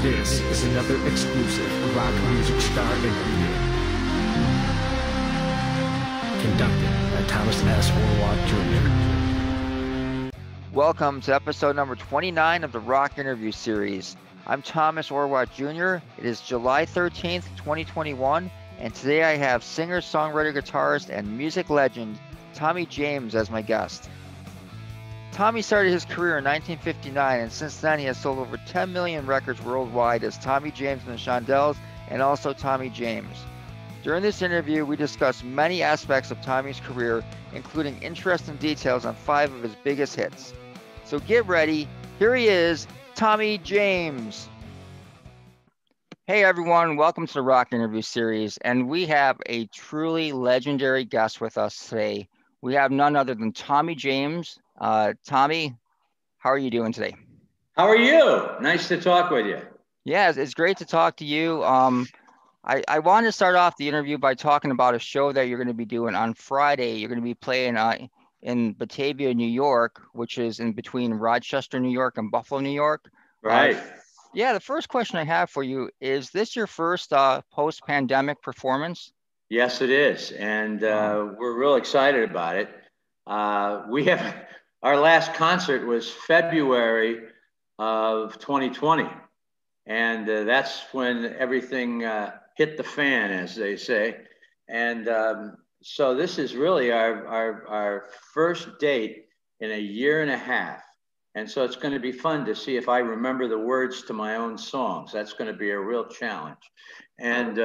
This is another exclusive rock music star interview. Conducted by Thomas S. ORWAT Jr. Welcome to episode number 29 of the Rock Interview Series. I'm Thomas ORWAT Jr. It is July 13th, 2021, and today I have singer, songwriter, guitarist, and music legend Tommy James as my guest. Tommy started his career in 1959, and since then he has sold over 10 million records worldwide as Tommy James and the Shondells, and also Tommy James. During this interview, we discuss many aspects of Tommy's career, including interesting details on 5 of his biggest hits. So get ready, here he is, Tommy James. Hey everyone, welcome to the Rock Interview Series, and we have a truly legendary guest with us today. We have none other than Tommy James. Tommy, how are you doing today? How are you? Nice to talk with you. Yeah, it's great to talk to you. I wanted to start off the interview by talking about a show that you're going to be doing on Friday. You're going to be playing in Batavia, New York, which is in between Rochester, New York and Buffalo, New York. Right. Yeah, the first question I have for you, is this your first post-pandemic performance? Yes, it is. And we're real excited about it. We have our last concert was February of 2020. And that's when everything hit the fan, as they say. And so this is really our first date in a year and a half. And so it's going to be fun to see if I remember the words to my own songs. That's going to be a real challenge. And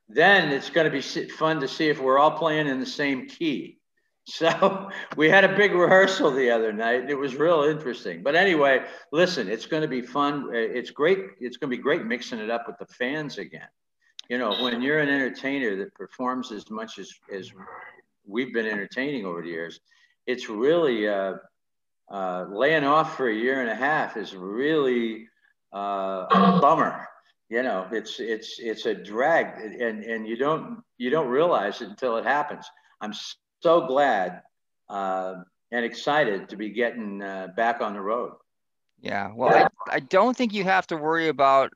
then it's going to be fun to see if we're all playing in the same key. So we had a big rehearsal the other night. It was real interesting. But anyway, listen, it's going to be fun. It's great. It's going to be great mixing it up with the fans again. You know, when you're an entertainer that performs as much as we've been entertaining over the years, it's really laying off for a year and a half is really a bummer. You know, it's a drag, and you don't realize it until it happens. I'm so glad and excited to be getting back on the road. Yeah, well, I don't think you have to worry about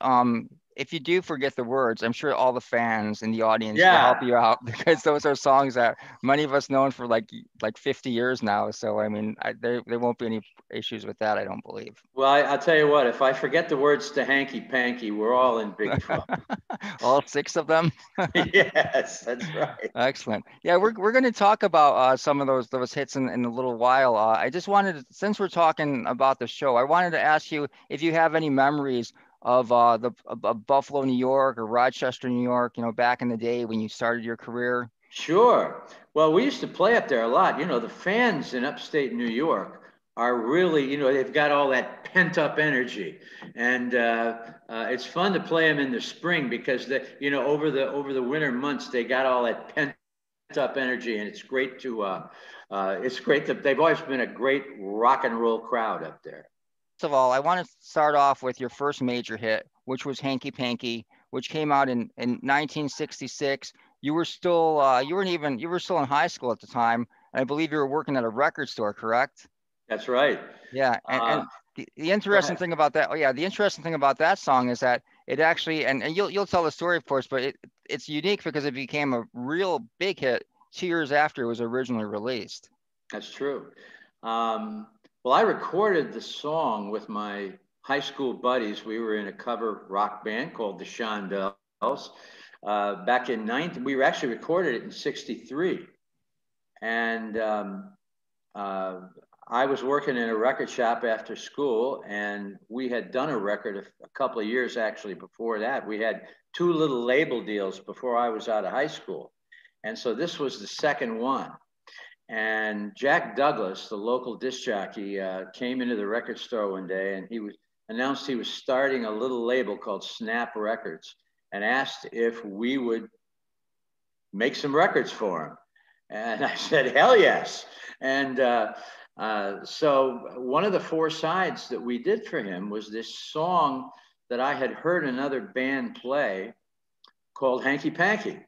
if you do forget the words. I'm sure all the fans in the audience will help you out, because those are songs that many of us known for like 50 years now. So I mean, there won't be any issues with that, I don't believe. Well, I'll tell you what, if I forget the words to Hanky Panky, we're all in big trouble. All 6 of them? Yes, that's right. Excellent. Yeah, we're going to talk about some of those hits in a little while. I just wanted to, since we're talking about the show, I wanted to ask you if you have any memories of Buffalo, New York, or Rochester, New York, you know, back in the day when you started your career. Sure. Well, we used to play up there a lot. You know, the fans in upstate New York are really, you know, they've got all that pent up energy, and it's fun to play them in the spring because you know, over the winter months they got all that pent up energy, and it's great that they've always been a great rock and roll crowd up there. First of all, I want to start off with your first major hit, which was Hanky Panky, which came out in 1966. You were still you were still in high school at the time, and I believe you were working at a record store, correct? That's right. Yeah, and the interesting thing about that, the interesting thing about that song is that it actually, and you'll tell the story, of course, but it's unique because it became a real big hit 2 years after it was originally released. That's true. Well, I recorded the song with my high school buddies. We were in a cover rock band called the Shondells. Back in we were actually recorded it in '63, and I was working in a record shop after school, and we had done a record a couple of years actually before that. We had 2 little label deals before I was out of high school, and so this was the second one. And Jack Douglas, the local disc jockey, came into the record store one day, and announced he was starting a little label called Snap Records, and asked if we would make some records for him. And I said, hell yes. And so one of the 4 sides that we did for him was this song that I had heard another band play called Hanky Panky.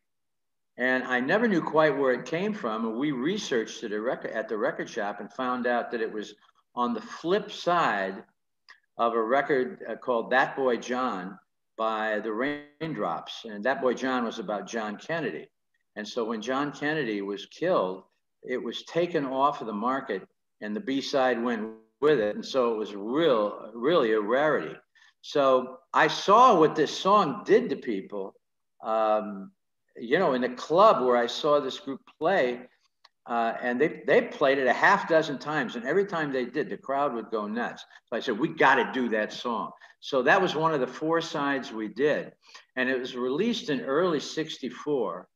And I never knew quite where it came from. And we researched it at the record shop and found out that it was on the flip side of a record called That Boy John by the Raindrops. And That Boy John was about John Kennedy. And so when John Kennedy was killed, it was taken off of the market and the B-side went with it. And so it was really a rarity. So I saw what this song did to people. You know, in the club where I saw this group play, and they played it a half dozen times, and every time they did, the crowd would go nuts. So I said, we got to do that song. So that was one of the 4 sides we did, and it was released in early '64.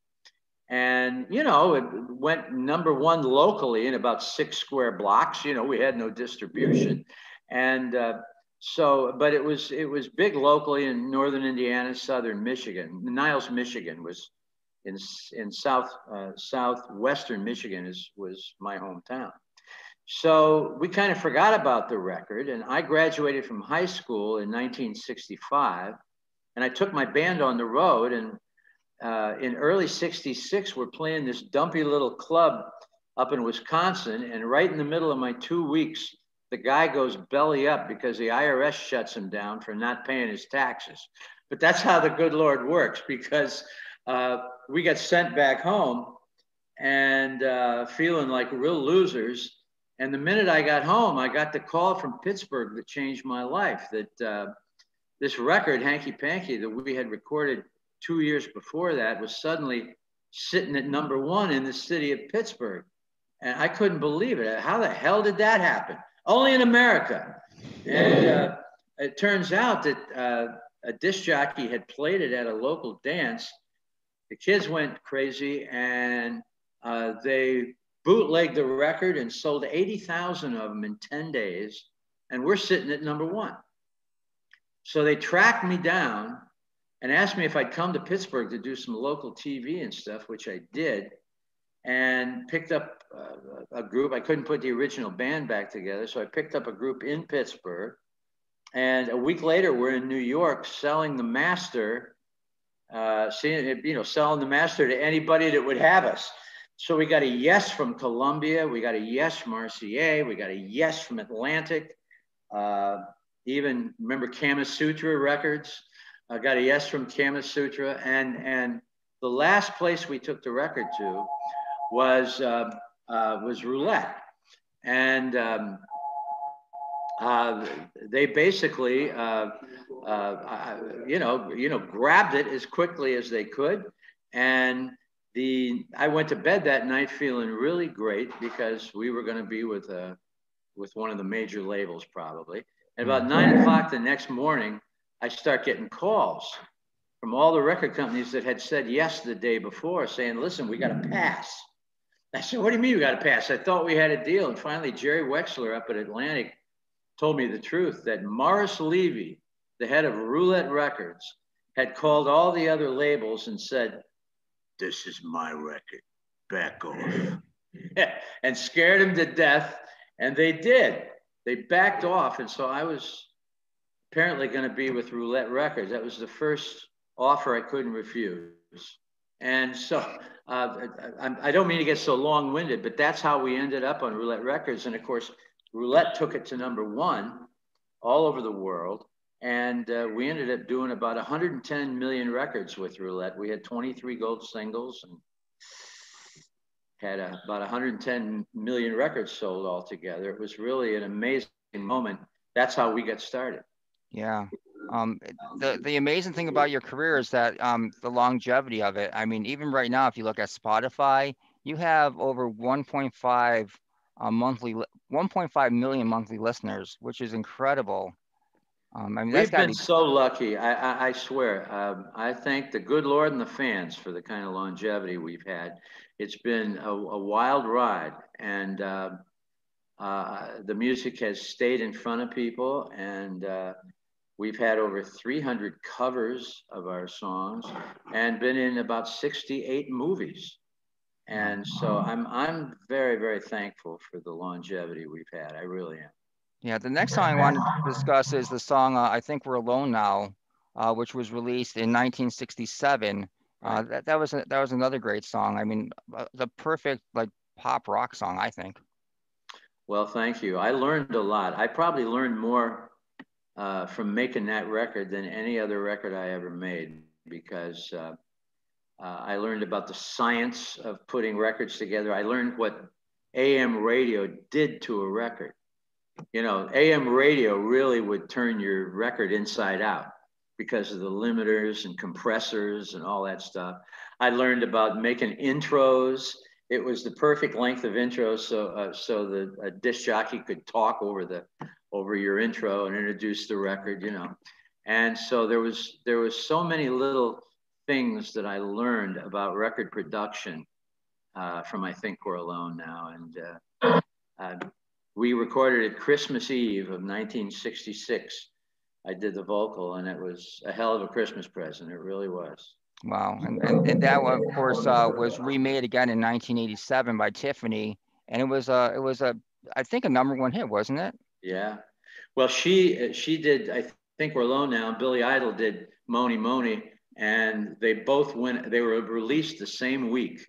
And, you know, it went #1 locally in about 6 square blocks. You know, we had no distribution. And but it was big locally in northern Indiana, southern Michigan. Niles, Michigan was in southwestern Michigan was my hometown. So we kind of forgot about the record. And I graduated from high school in 1965. And I took my band on the road, and in early '66, we're playing this dumpy little club up in Wisconsin. And right in the middle of my 2 weeks, the guy goes belly up because the IRS shuts him down for not paying his taxes. But that's how the good Lord works, because we got sent back home and feeling like real losers. And the minute I got home, I got the call from Pittsburgh that changed my life, that this record, Hanky Panky, that we had recorded 2 years before that, was suddenly sitting at #1 in the city of Pittsburgh. And I couldn't believe it. How the hell did that happen? Only in America. And it turns out that a disc jockey had played it at a local dance. The kids went crazy, and they bootlegged the record and sold 80,000 of them in 10 days. And we're sitting at #1. So they tracked me down and asked me if I'd come to Pittsburgh to do some local TV and stuff, which I did, and picked up a group. I couldn't put the original band back together, so I picked up a group in Pittsburgh. And a week later, we're in New York selling the master, selling the master to anybody that would have us. So we got a yes from Columbia, we got a yes from RCA, we got a yes from Atlantic, even remember Kama Sutra Records. I got a yes from Kama Sutra, and the last place we took the record to was Roulette, and they basically grabbed it as quickly as they could, and I went to bed that night feeling really great because we were going to be with one of the major labels probably. And about 9 o'clock the next morning, I start getting calls from all the record companies that had said yes the day before, saying, listen, we got to pass. I said, what do you mean we got to pass? I thought we had a deal. And finally, Jerry Wexler up at Atlantic told me the truth, that Morris Levy, the head of Roulette Records, had called all the other labels and said, this is my record, back off. And scared them to death. And they did. They backed off. And so I was apparently going to be with Roulette Records. That was the first offer I couldn't refuse. And so I don't mean to get so long-winded, but that's how we ended up on Roulette Records. And of course, Roulette took it to #1 all over the world. And we ended up doing about 110 million records with Roulette. We had 23 gold singles and had about 110 million records sold altogether. It was really an amazing moment. That's how we got started. Yeah. The amazing thing about your career is that the longevity of it. I mean, even right now, if you look at Spotify, you have over 1.5 million monthly listeners, which is incredible. I mean, we've been so lucky. I swear. I thank the good Lord and the fans for the kind of longevity we've had. It's been a wild ride, and the music has stayed in front of people, and we've had over 300 covers of our songs and been in about 68 movies. And so I'm very, very thankful for the longevity we've had. I really am. Yeah, the next song I want to discuss is the song I Think We're Alone Now, which was released in 1967. That was another great song. I mean, the perfect like pop rock song, I think. Well, thank you. I learned a lot. I probably learned more from making that record than any other record I ever made, because I learned about the science of putting records together. I learned what AM radio did to a record. You know, AM radio really would turn your record inside out because of the limiters and compressors and all that stuff. I learned about making intros. It was the perfect length of intros, so the disc jockey could talk over your intro and introduce the record, you know. And so there was so many little things that I learned about record production from I Think We're Alone Now. And we recorded it Christmas Eve of 1966. I did the vocal, and it was a hell of a Christmas present. It really was. Wow. And that one, of course, was remade again in 1987 by Tiffany. And it was a I think a #1 hit, wasn't it? Yeah. Well, she did I Think We're Alone Now, and Billy Idol did Mony, and they both went. They were released the same week,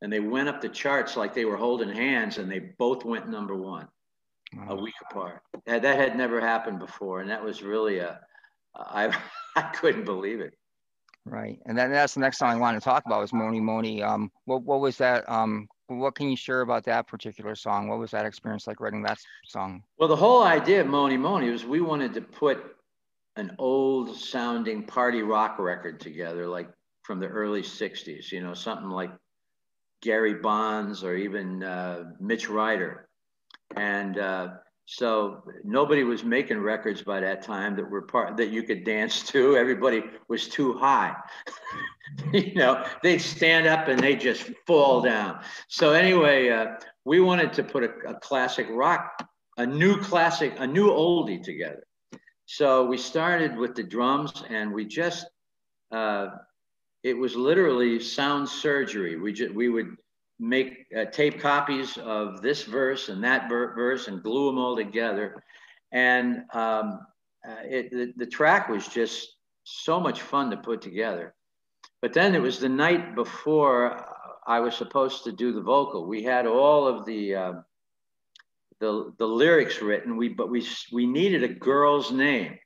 and they went up the charts like they were holding hands, and they both went #1. Wow. A week apart. That had never happened before, and that was really I couldn't believe it. Right, and that's the next song I wanted to talk about was Mony. What was that? What can you share about that particular song? What was that experience like writing that song? Well, the whole idea of Mony was we wanted to put an old sounding party rock record together, like from the early 60s, you know, something like Gary Bonds or even Mitch Ryder. And so nobody was making records by that time that you could dance to. Everybody was too high. You know, they'd stand up and they just fall down. So anyway, we wanted to put a classic rock, a new oldie together. So we started with the drums, and we just, it was literally sound surgery. We would make tape copies of this verse and that verse and glue them all together. And the track was just so much fun to put together. But then it was the night before I was supposed to do the vocal. We had all of the lyrics written, but we needed a girl's name.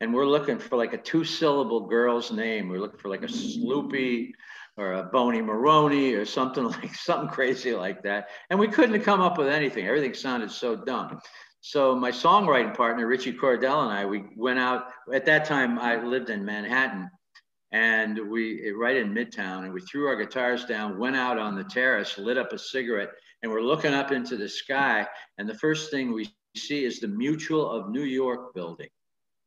And we're looking for like a 2-syllable girl's name. We're looking for like a Sloopy or a Boney Maroney or something crazy like that. And we couldn't come up with anything. Everything sounded so dumb. So my songwriting partner, Richie Cordell, and I, we went out. At that time, I lived in Manhattan, and right in Midtown, and we threw our guitars down, went out on the terrace, lit up a cigarette, and we're looking up into the sky. And the first thing we see is the Mutual of New York building.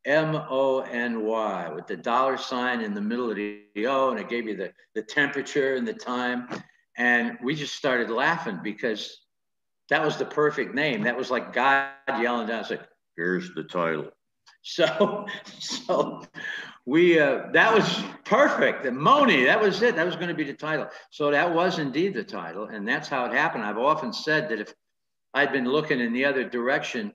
Mony, with the $sign in the middle of the O, and it gave you the temperature and the time. And we just started laughing because that was the perfect name. That was like God yelling down, it's like, here's the title. So we, that was perfect. The Mony, that was it. That was going to be the title. So that was indeed the title. And that's how it happened. I've often said that if I'd been looking in the other direction,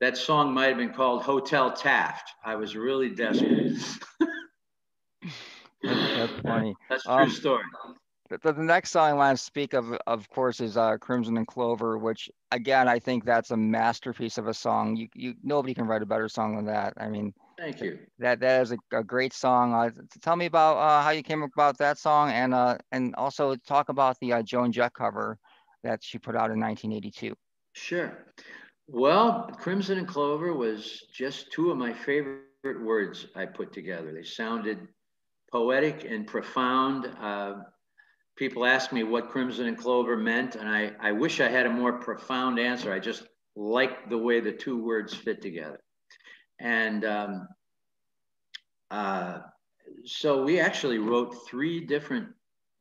that song might have been called Hotel Taft. I was really desperate. That's funny. That's a true story. The next song I want to speak of course, is Crimson and Clover, which again I think that's a masterpiece of a song. Nobody can write a better song than that. I mean, thank you. That is a great song. Tell me about how you came about that song, and also talk about the Joan Jett cover that she put out in 1982. Sure. Well, Crimson and Clover was just two of my favorite words I put together. They sounded poetic and profound. People ask me what Crimson and Clover meant, and I wish I had a more profound answer. I just liked the way the two words fit together. And so we actually wrote 3 different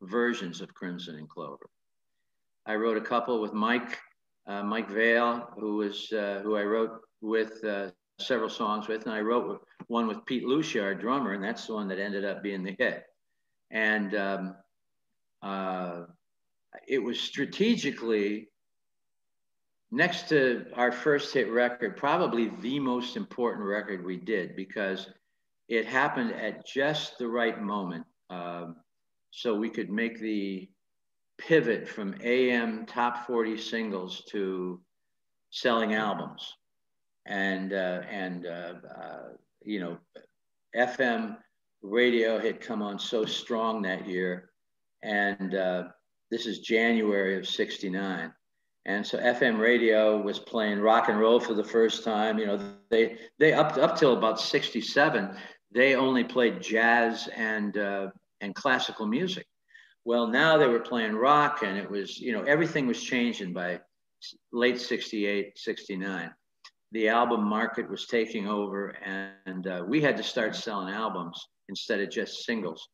versions of Crimson and Clover. I wrote a couple with Mike Vale, who I wrote with several songs with, and I wrote one with Pete Lucia, our drummer, and that's the one that ended up being the hit. And it was strategically, next to our first hit record, probably the most important record we did, because it happened at just the right moment. So we could make the pivot from AM top 40 singles to selling albums. you know, FM radio had come on so strong that year, and this is January of '69. And so FM radio was playing rock and roll for the first time. You know, they up till about '67, they only played jazz and classical music. Well, now they were playing rock, and it was, you know, everything was changing by late '68, '69. The album market was taking over, and we had to start selling albums instead of just singles,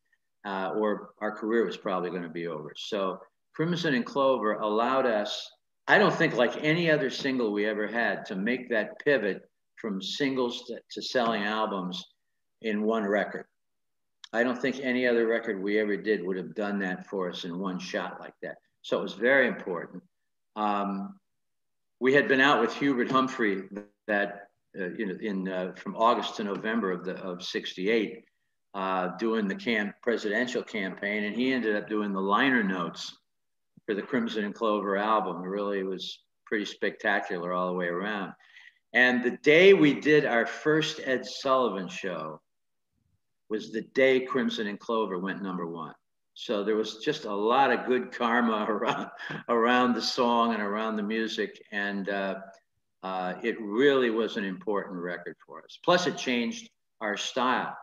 or our career was probably going to be over. So Crimson and Clover allowed us, I don't think like any other single we ever had, to make that pivot from singles to selling albums in one record. I don't think any other record we ever did would have done that for us in one shot like that. So it was very important. We had been out with Hubert Humphrey that from August to November of '68, doing the presidential campaign, and he ended up doing the liner notes for the Crimson and Clover album. It really was pretty spectacular all the way around. And the day we did our first Ed Sullivan show was the day Crimson and Clover went #1. So there was just a lot of good karma around the song and around the music. And it really was an important record for us. Plus it changed our style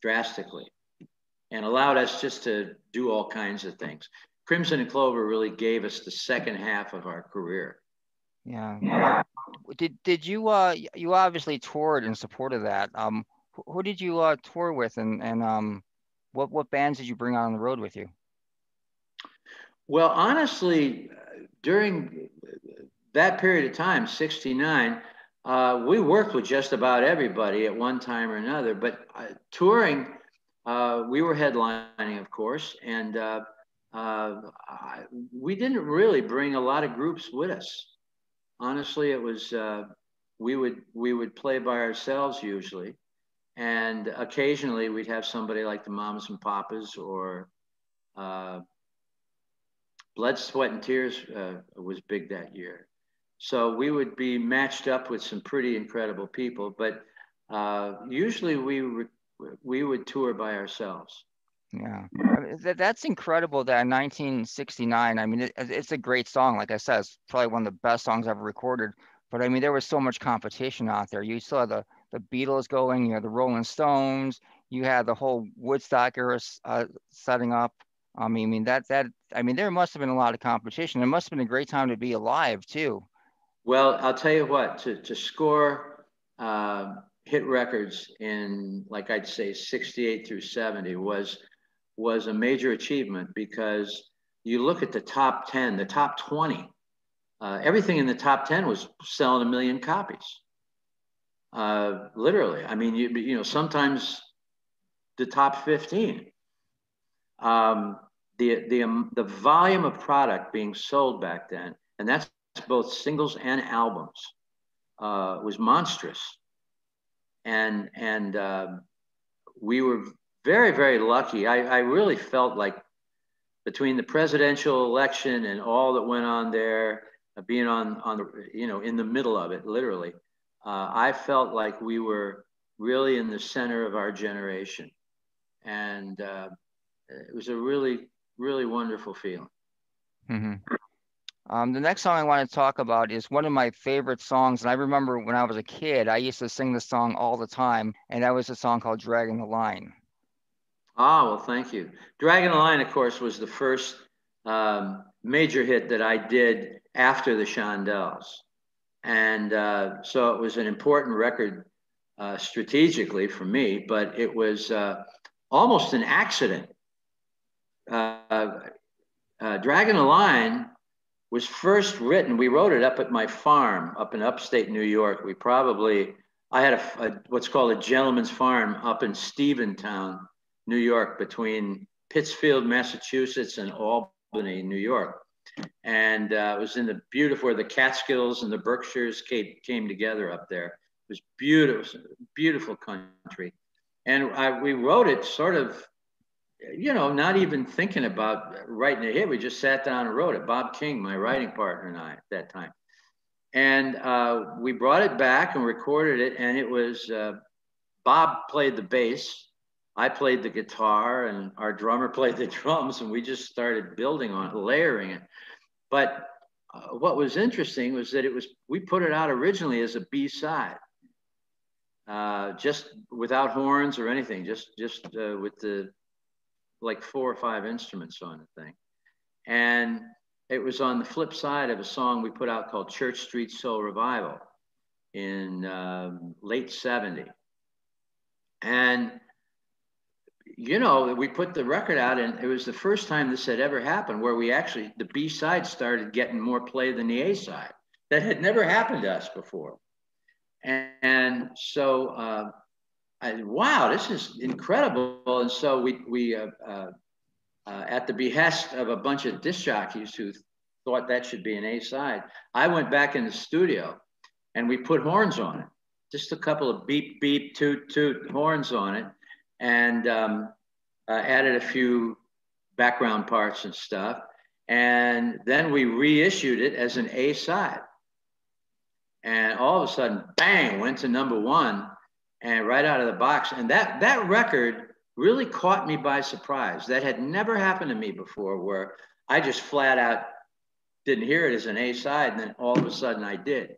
drastically and allowed us just to do all kinds of things. Crimson and Clover really gave us the second half of our career. Yeah. Did you you obviously toured in support of that? Who did you tour with, and what bands did you bring on the road with you? Well, honestly, during that period of time, '69, we worked with just about everybody at one time or another. But touring, we were headlining, of course, and we didn't really bring a lot of groups with us. Honestly, it was we would play by ourselves usually. And occasionally we'd have somebody like the Mamas and Papas, or Blood, Sweat, and Tears was big that year. So we would be matched up with some pretty incredible people, but usually we would tour by ourselves. Yeah, I mean, that's incredible that in 1969, I mean, it's a great song. Like I said, it's probably one of the best songs ever recorded. But I mean, there was so much competition out there. You saw the Beatles going, you had the Rolling Stones, you had the whole Woodstock era setting up. I mean, there must have been a lot of competition. It must have been a great time to be alive too. Well, I'll tell you what, to score hit records in, like I'd say, '68 through '70 was a major achievement, because you look at the top 10, the top 20, everything in the top 10 was selling 1 million copies. Literally. I mean, you know, sometimes the top 15. The volume of product being sold back then, and that's both singles and albums, was monstrous. And we were very, very lucky. I really felt like between the presidential election and all that went on there, being on the, you know, in the middle of it, literally, I felt like we were really in the center of our generation. And it was a really, really wonderful feeling. Mm-hmm. The next song I want to talk about is one of my favorite songs. And I remember when I was a kid, I used to sing this song all the time. And that was a song called Draggin' the Line. Ah, well, thank you. Draggin' the Line, of course, was the first major hit that I did after the Shondells. And so it was an important record strategically for me, but it was almost an accident. Draggin' the Line was first written, we wrote it up at my farm up in upstate New York. I had what's called a gentleman's farm up in Stephentown, New York, between Pittsfield, Massachusetts, and Albany, New York. And it was in the beautiful, where the Catskills and the Berkshires came together up there. It was beautiful, beautiful country. And we wrote it sort of, you know, not even thinking about writing a hit. We just sat down and wrote it. Bob King, my writing partner, and I at that time. And we brought it back and recorded it. And it was Bob played the bass, I played the guitar, and our drummer played the drums. And we just started building on it, layering it. But what was interesting was that we put it out originally as a B-side, just without horns or anything, just with the like 4 or 5 instruments on the thing. And it was on the flip side of a song we put out called Church Street Soul Revival in late 70. And, you know, we put the record out, and it was the first time this had ever happened where the B-side started getting more play than the A-side. That had never happened to us before. And so, wow, this is incredible. And so we at the behest of a bunch of disc jockeys who thought that should be an A-side, I went back in the studio and we put horns on it. Just a couple of beep, beep, toot, toot horns on it, and added a few background parts and stuff. And then we reissued it as an A-side. And all of a sudden, bang, went to #1 and right out of the box. And that record really caught me by surprise. That had never happened to me before, where I just flat out didn't hear it as an A-side, and then all of a sudden I did.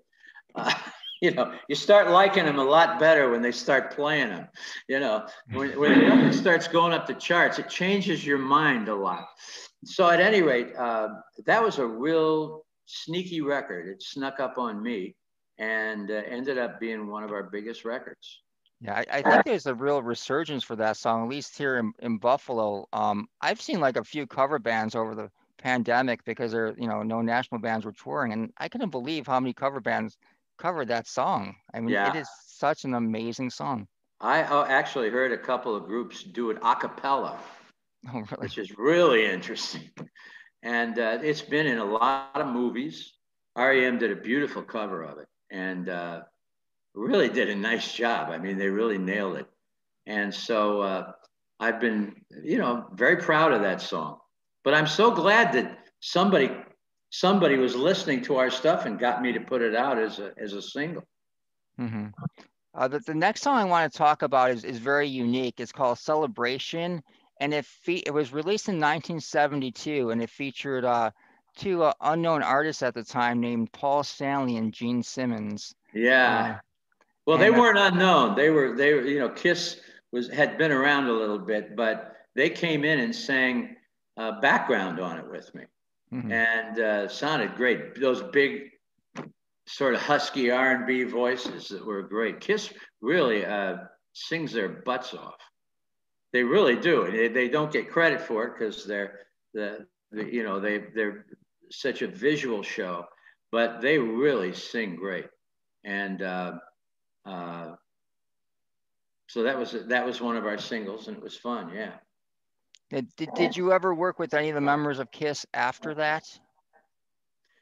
You know, you start liking them a lot better when they start playing them. You know, when the record starts going up the charts, it changes your mind a lot. So at any rate, that was a real sneaky record. It snuck up on me and ended up being one of our biggest records. Yeah, I think there's a real resurgence for that song, at least here in Buffalo. I've seen like a few cover bands over the pandemic because no national bands were touring, and I couldn't believe how many cover bands covered that song. I mean, It is such an amazing song. I actually heard a couple of groups do it a cappella, which is really interesting. And it's been in a lot of movies. REM did a beautiful cover of it, and really did a nice job. I mean, they really nailed it. And so I've been, very proud of that song. But I'm so glad that somebody was listening to our stuff and got me to put it out as a single. Mm-hmm. The next song I want to talk about is very unique. It's called Celebration, and it was released in 1972, and it featured two unknown artists at the time named Paul Stanley and Gene Simmons. Yeah. Well, they weren't unknown. They were, Kiss had been around a little bit, but they came in and sang background on it with me. Mm-hmm. And sounded great. Those big sort of husky R&B voices that were great. Kiss really sings their butts off. They really do. They don't get credit for it because they're such a visual show, but they really sing great. And so that was one of our singles, and it was fun. Yeah. Did you ever work with any of the members of Kiss after that?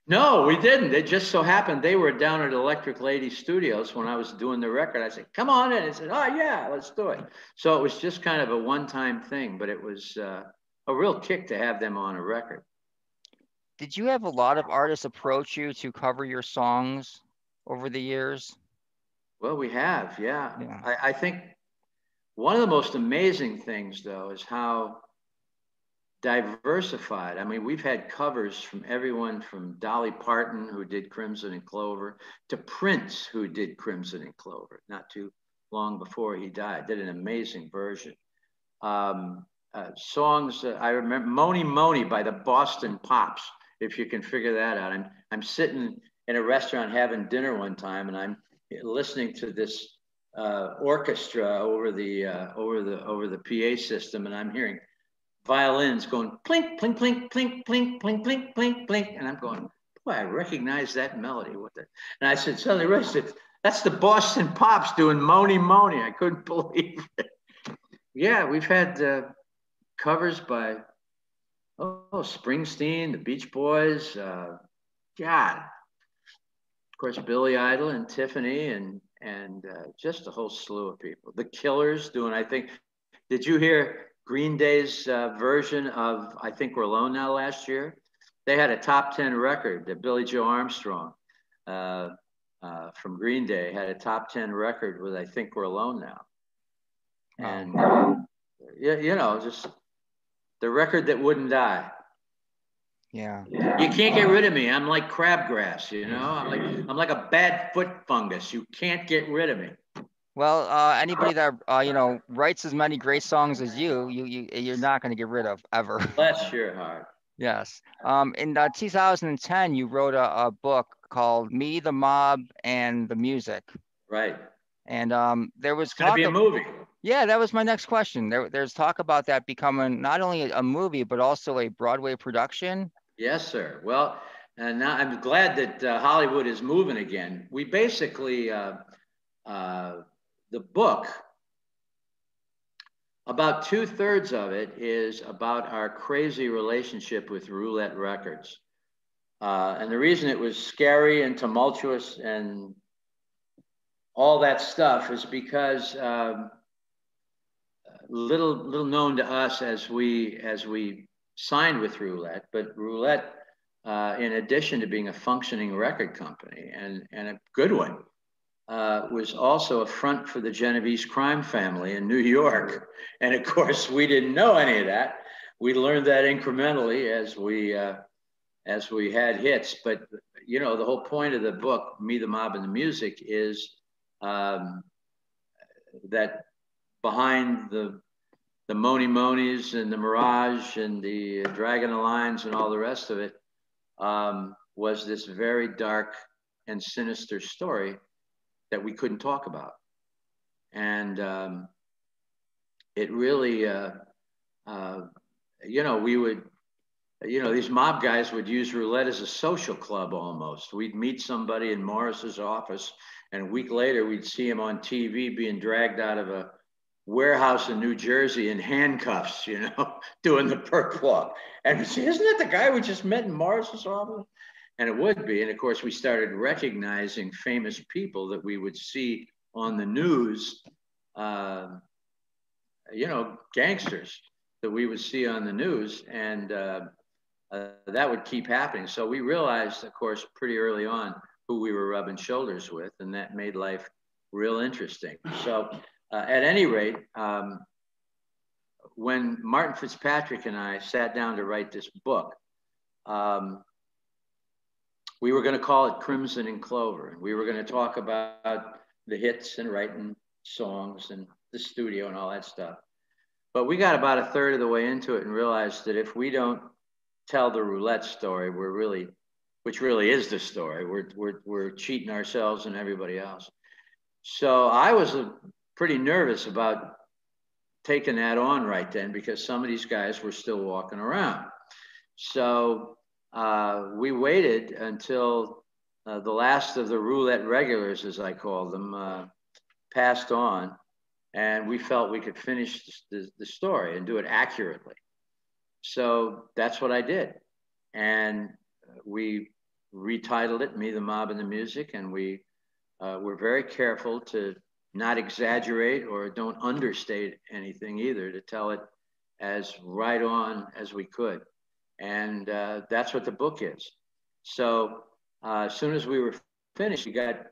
No, we didn't. It just so happened they were down at Electric Lady Studios when I was doing the record. I said, "Come on in." And said, "Oh yeah, let's do it." So it was just kind of a one-time thing, but it was a real kick to have them on a record. Did you have a lot of artists approach you to cover your songs over the years? Well, we have, yeah. I think one of the most amazing things, though, is how diversified. I mean, we've had covers from everyone from Dolly Parton, who did Crimson and Clover, to Prince, who did Crimson and Clover not too long before he died, did an amazing version. Songs, I remember Mony by the Boston Pops, if you can figure that out. I'm sitting in a restaurant having dinner one time, and I'm listening to this orchestra over the PA system, and I'm hearing violins going plink, plink, plink, plink, plink, plink, plink, plink, plink. And I'm going, boy, I recognize that melody with it. And I said, suddenly, Ray said, that's the Boston Pops doing Mony. I couldn't believe it. Yeah, we've had covers by, Springsteen, the Beach Boys, God. Of course, Billy Idol and Tiffany and just a whole slew of people. The Killers doing, I think, did you hear Green Day's version of I Think We're Alone Now last year? They had a top 10 record, Billy Joe Armstrong. from Green Day, had a top 10 record with I Think We're Alone Now. And, just the record that wouldn't die. Yeah. You can't get rid of me. I'm like crabgrass, I'm like a bad foot fungus. You can't get rid of me. Well, anybody that writes as many great songs as you're not going to get rid of ever. Bless your heart. Yes. In 2010, you wrote a book called "Me, the Mob, and the Music." Right. And there was going to be a movie. Yeah, that was my next question. There's talk about that becoming not only a movie but also a Broadway production. Yes, sir. Well, and now I'm glad that Hollywood is moving again. We basically the book, about 2/3 of it is about our crazy relationship with Roulette Records. And the reason it was scary and tumultuous and all that stuff is because little known to us as we signed with Roulette, but Roulette, in addition to being a functioning record company and a good one, was also a front for the Genovese crime family in New York. And of course, we didn't know any of that. We learned that incrementally as we had hits. But, the whole point of the book, Me, the Mob, and the Music, is that behind the Monys and the Mirage and the Draggin Lines and all the rest of it was this very dark and sinister story that we couldn't talk about. And it really, we would, these mob guys would use Roulette as a social club almost. We'd meet somebody in Morris's office, and a week later we'd see him on TV being dragged out of a warehouse in New Jersey in handcuffs, doing the perk walk. And we'd say, isn't that the guy we just met in Morris's office? And it would be. And of course, we started recognizing famous people that we would see on the news, gangsters that we would see on the news. And that would keep happening. So we realized, of course, pretty early on who we were rubbing shoulders with. And that made life real interesting. So at any rate, when Martin Fitzpatrick and I sat down to write this book, we were going to call it Crimson and Clover. And we were going to talk about the hits and writing songs and the studio and all that stuff. But we got about 1/3 of the way into it and realized that if we don't tell the Roulette story, which really is the story, we're cheating ourselves and everybody else. So I was pretty nervous about taking that on right then because some of these guys were still walking around. So we waited until the last of the Roulette regulars, as I call them, passed on, and we felt we could finish the story and do it accurately. So that's what I did. And we retitled it Me, the Mob, and the Music, and we were very careful to not exaggerate or don't understate anything either, to tell it as right on as we could. And that's what the book is. So as soon as we were finished, we got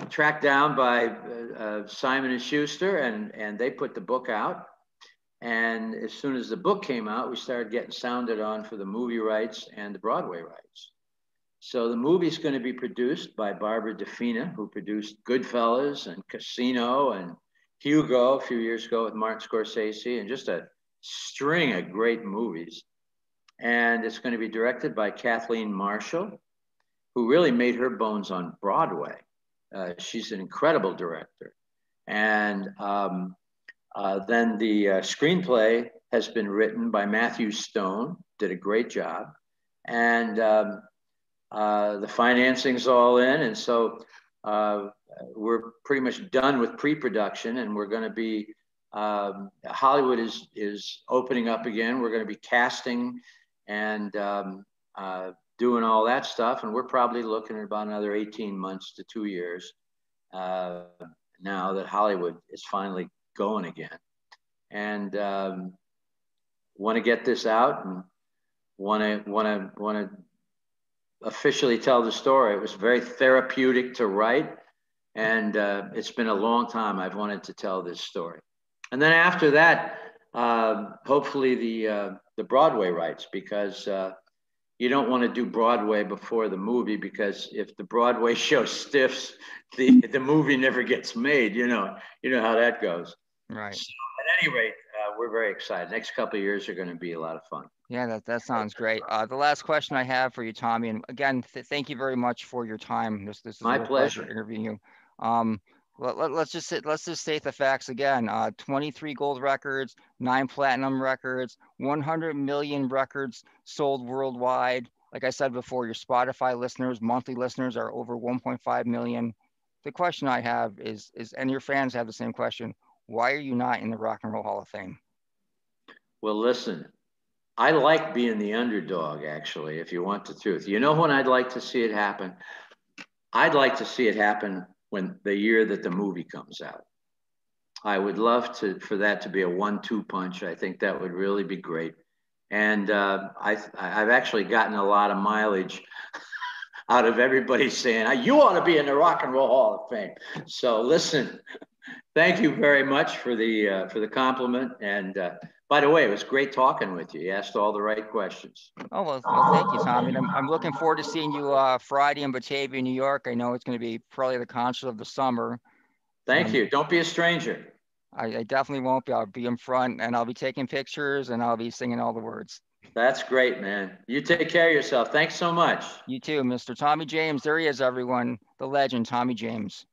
tracked down by Simon & Schuster, and they put the book out. And as soon as the book came out, we started getting sounded on for the movie rights and the Broadway rights. So the movie's going to be produced by Barbara DeFina, who produced Goodfellas and Casino and Hugo a few years ago with Martin Scorsese, and just a string of great movies. And it's going to be directed by Kathleen Marshall, who really made her bones on Broadway. She's an incredible director. And then the screenplay has been written by Matthew Stone, did a great job. And the financing's all in. And so we're pretty much done with pre-production, and we're going to be, Hollywood is opening up again. We're going to be casting and doing all that stuff. And we're probably looking at about another 18 months to 2 years now that Hollywood is finally going again. And want to get this out and want to officially tell the story. It was very therapeutic to write, and it's been a long time I've wanted to tell this story. And then after that, hopefully the Broadway rights, because you don't want to do Broadway before the movie, because if the Broadway show stiffs, the movie never gets made. You know how that goes. Right. So at any rate, we're very excited. Next couple of years are going to be a lot of fun. Yeah, that sounds great. The last question I have for you, Tommy, and again, thank you very much for your time. This is My a real pleasure pleasure. interviewing you. Let's just state the facts again. 23 gold records, 9 platinum records, 100 million records sold worldwide. Like I said before, your Spotify listeners, monthly listeners are over 1.5 million. The question I have is, and your fans have the same question: why are you not in the Rock and Roll Hall of Fame? Well, listen, I like being the underdog, actually, if you want the truth. You know when I'd like to see it happen? I'd like to see it happen when the year that the movie comes out. I would love for that to be a 1-2 punch. I think that would really be great. And I've actually gotten a lot of mileage out of everybody saying, you ought to be in the Rock and Roll Hall of Fame. So listen, thank you very much for the compliment. And by the way, it was great talking with you. You asked all the right questions. Oh, well, thank you, Tommy. And I'm looking forward to seeing you Friday in Batavia, New York. I know it's going to be probably the concert of the summer. Thank you. Don't be a stranger. I definitely won't be. I'll be in front, and I'll be taking pictures, and I'll be singing all the words. That's great, man. You take care of yourself. Thanks so much. You too, Mr. Tommy James. There he is, everyone. The legend, Tommy James.